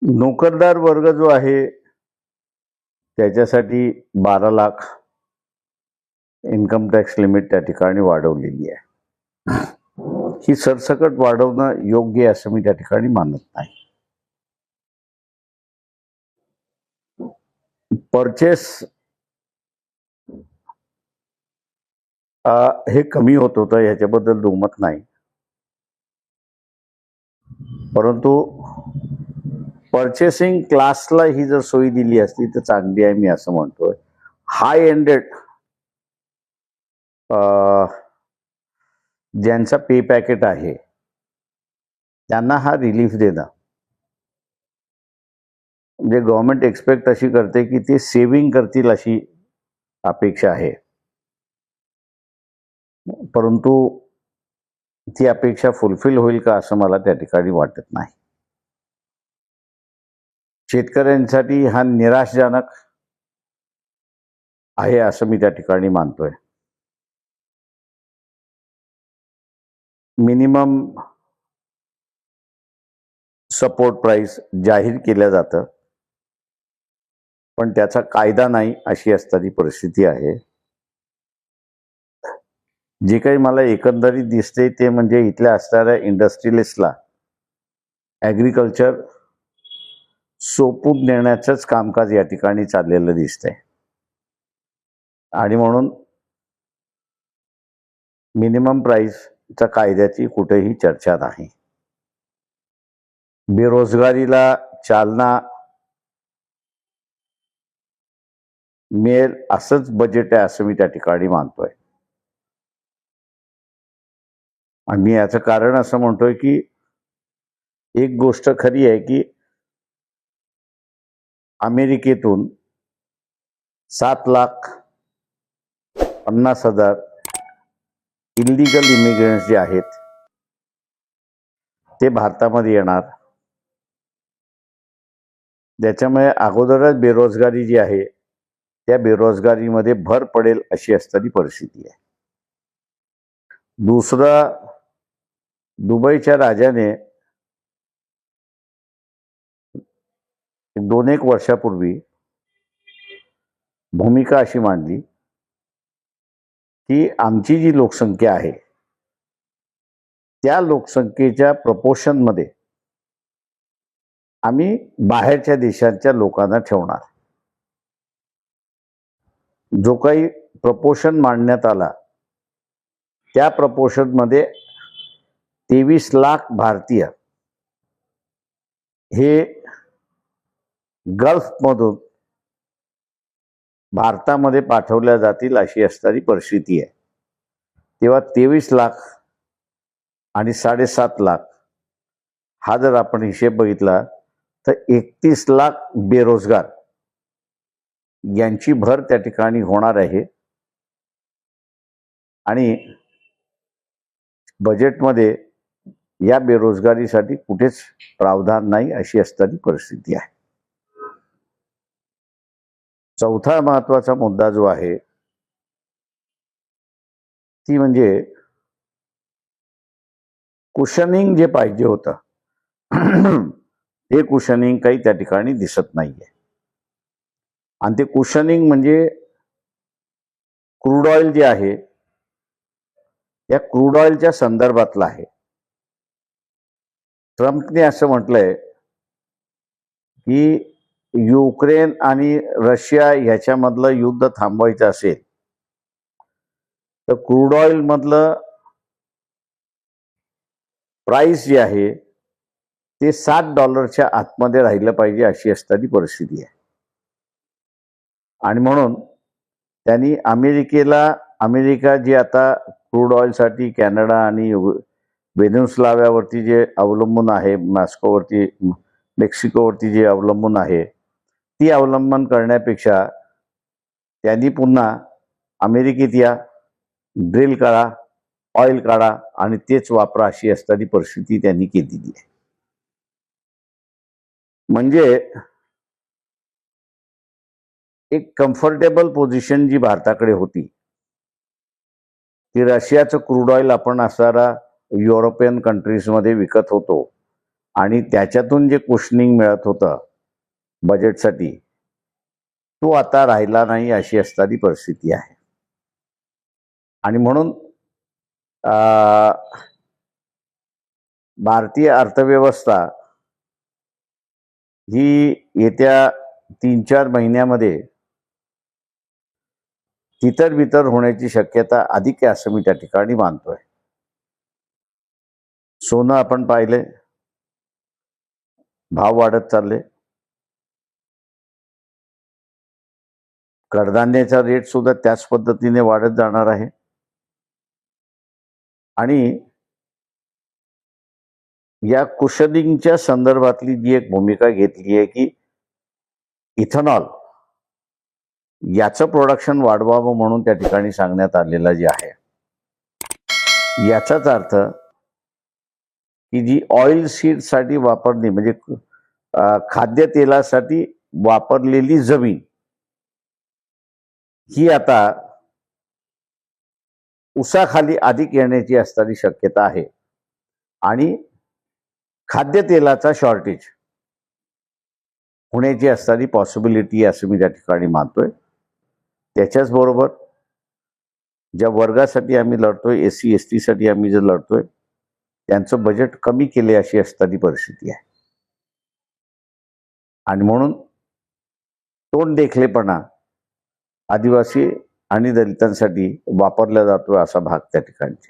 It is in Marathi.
नोकरदार वर्ग जो आहे त्याच्यासाठी 12 लाख इन्कम टॅक्स लिमिट त्या ठिकाणी वाढवलेली आहे. ही सरसकट वाढवणं योग्य आहे असं मी त्या ठिकाणी मानत नाही. परचेस हे कमी होत होतं याच्याबद्दल दुमत नाही, परंतु पर्चेसिंग क्लासला ही जर सोयी दिली असती तर चांगली आहे मी असं म्हणतोय. हाय एंडेड ज्यांचा पे पॅकेट आहे त्यांना हा रिलीफ देणं, म्हणजे गव्हर्नमेंट एक्सपेक्ट अशी करते की ते सेव्हिंग करतील अशी अपेक्षा आहे, परंतु ती अपेक्षा फुलफिल होईल का असं मला त्या ठिकाणी वाटत नाही. शेतकऱ्यांसाठी हा निराशजनक आहे असं मी त्या ठिकाणी मानतोय. मिनिमम सपोर्ट प्राइस जाहीर केलं जातं, पण त्याचा कायदा नाही अशी असणारी परिस्थिती आहे. जे काही मला एकंदरीत दिसते ते म्हणजे इथल्या असणाऱ्या इंडस्ट्रियलिस्टला ॲग्रिकल्चर सोपून देण्याचंच कामकाज या ठिकाणी चाललेलं दिसतंय. आणि म्हणून मिनिमम प्राइसच्या कायद्याची कुठेही चर्चा नाही. बेरोजगारीला चालना मिळेल असंच बजेट आहे असं मी त्या ठिकाणी मानतोय. आणि मी याचं कारण असं म्हणतोय की एक गोष्ट खरी आहे की अमेरिकेतून 7,50,000 इलिगल इमिग्रंट्स जे आहेत ते भारतामध्ये येणार. त्याच्यामुळे अगोदरच बेरोजगारी जी आहे त्या बेरोजगारीमध्ये भर पडेल अशी असणारी परिस्थिती आहे. दुसरं, दुबईच्या राजाने 2-1 वर्षापूर्वी भूमिका अशी मांडली की आमची जी लोकसंख्या आहे त्या लोकसंख्येच्या प्रपोर्शनमध्ये आम्ही बाहेरच्या देशांच्या लोकांना ठेवणार. जो काही प्रपोर्शन मांडण्यात आला त्या प्रपोर्शनमध्ये 23 लाख भारतीय हे गल्फमधून भारतामध्ये पाठवल्या जातील अशी असणारी परिस्थिती आहे. तेव्हा 23 लाख आणि 7.5 लाख हा जर आपण हिशेब बघितला तर 31 लाख बेरोजगार यांची भर त्या ठिकाणी होणार आहे. आणि बजेटमध्ये या बेरोजगारीसाठी कुठेच प्रावधान नाही अशी असणारी परिस्थिती आहे. चौथा महत्वाचा मुद्दा जो आहे ती म्हणजे कुशनिंग जे पाहिजे होतं ते कुशनिंग काही त्या ठिकाणी दिसत नाहीये. आणि ते कुशनिंग म्हणजे क्रूड ऑइल जे आहे या क्रूड ऑइलच्या संदर्भातलं आहे. ट्रम्पने असं म्हटलंय की युक्रेन आणि रशिया ह्याच्यामधलं युद्ध थांबवायचं असेल तर क्रूड ऑइल मधलं प्राइस जे आहे ते $7 आतमध्ये राहिलं पाहिजे अशी असणारी परिस्थिती आहे. आणि म्हणून त्यांनी अमेरिका जी आता क्रूड ऑइलसाठी कॅनडा आणि व्हेनेझुएलावरती जे अवलंबून आहे, मेक्सिकोवरती जे अवलंबून आहे ती अवलंबन करण्यापेक्षा त्यांनी पुन्हा अमेरिकेत या, ड्रिल करा, ऑइल काढा आणि तेच वापरा अशी असणारी परिस्थिती त्यांनी केलेली आहे. म्हणजे एक कम्फर्टेबल पोझिशन जी भारताकडे होती की रशियाचं क्रूड ऑइल आपण असणारा युरोपियन कंट्रीजमध्ये विकत होतो आणि त्याच्यातून जे कुशनिंग मिळत होतं बजेटसाठी तो आता राहिला नाही अशी असणारी परिस्थिती आहे. आणि म्हणून भारतीय अर्थव्यवस्था ही येत्या 3-4 महिन्यामध्ये तितर-बितर होण्याची शक्यता अधिक आहे असं मी त्या ठिकाणी मानतोय. सोनं आपण पाहिले भाव वाढत चालले. कडधान्याचा रेट सुद्धा त्याच पद्धतीने वाढत जाणार आहे. आणि या कुशनिंगच्या संदर्भातली जी एक भूमिका घेतली आहे की इथेनॉल याचं प्रोडक्शन वाढवावं म्हणून त्या ठिकाणी सांगण्यात आलेलं जे आहे, याचाच अर्थ की जी ऑइल सीडसाठी वापरली म्हणजे खाद्यतेलासाठी वापरलेली जमीन ही आता उसाखाली अधिक येण्याची असणारी शक्यता आहे. आणि खाद्यतेलाचा शॉर्टेज होण्याची असणारी पॉसिबिलिटी असं मी त्या ठिकाणी मानतोय. त्याच्याच बरोबर ज्या वर्गासाठी आम्ही लढतोय, SC ST साठी आम्ही जे लढतोय, त्यांचं बजेट कमी केले अशी असणारी परिस्थिती आहे. आणि म्हणून तोंडदेखलेपणा आदिवासी आणि दलितांसाठी वापरला जातोय असा भाग त्या ठिकाणी